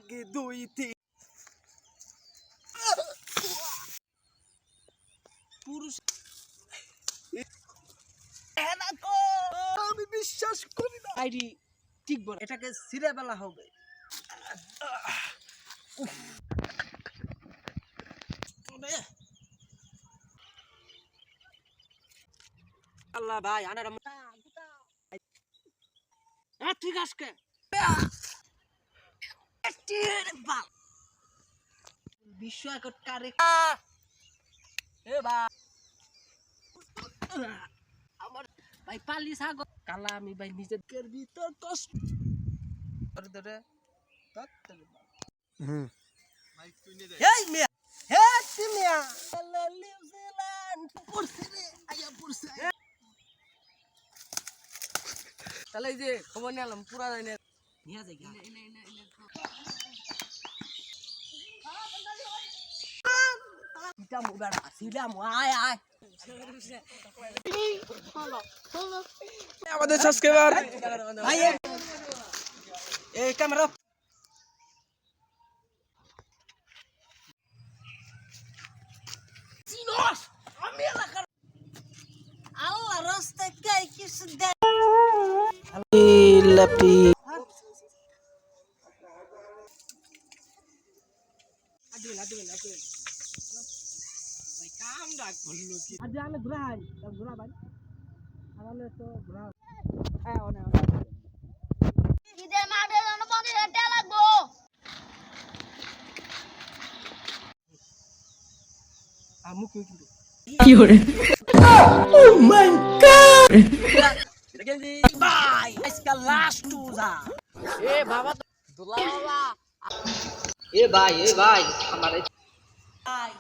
দুই তিন পুরুষ আমি বিশ্বাস করি না আইডি ঠিক বল এটাকে ছিঁড়ে বেলা হবে আল্লাহ ভাই আনার ঠিক আছে বিশ্ব একট কারে আমার ভাই পালি সাগর কালা আমি ভাই নিজের ভিতর কষ্ট ধরে ভাই তুই নে এই মিয়া হে মিয়া নিউজিল্যান্ড পড়ছে রে আয়া পড়ছে তাহলে এই যে খবর নিলাম পুরা জানি নিয়া যাই আমাদের সাবস্ক্রাইবার এই ক্যামেরা চিনোস আমি এলাকার আল্লাহ রাস্তায় কাই কিছু দেয় লাপি আদিন ভাই কাম ডাক বললো কি আজ আমি ঘুরা ভাই আমালে তো ঘুরা হ্যাঁ ওনে ইদে মাঠে জন 50 টাকা লাগবো আমু কই কিন্তু কি হরে ও মাই গড দেখেন জি ভাই আজকে লাস্ট টুজা এ বাবা দুলা বাবা এ ভাই আমারে ভাই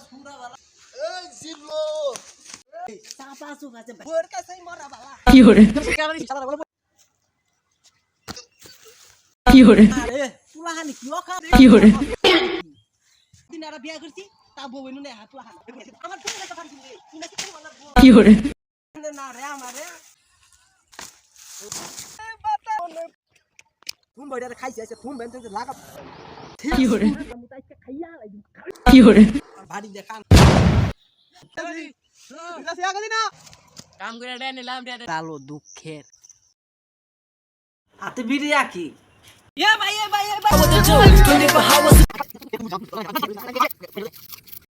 পুরা वाला এই জিবলো চাপা সুখ আছে ওর কাছেই মরা বাবা কি হরে কি হরে আরে পুলাহানি কি ওখা কি হরে দিনারা বিয়া করছি তা বউইনু নে হাত পুলাহানি আমার তুমি কথা শুনবি কি হরে না রে আমারে এ বাতা ফোন বইডারে খাইছে আছে ফোন বেনতে লাগা কি হরে খাইয়া লাগি কি হরে বাড়ি দেখান কাম করে দেয় নিলাম কালো দুঃখের হাতে বিড়ি রাখি ভাই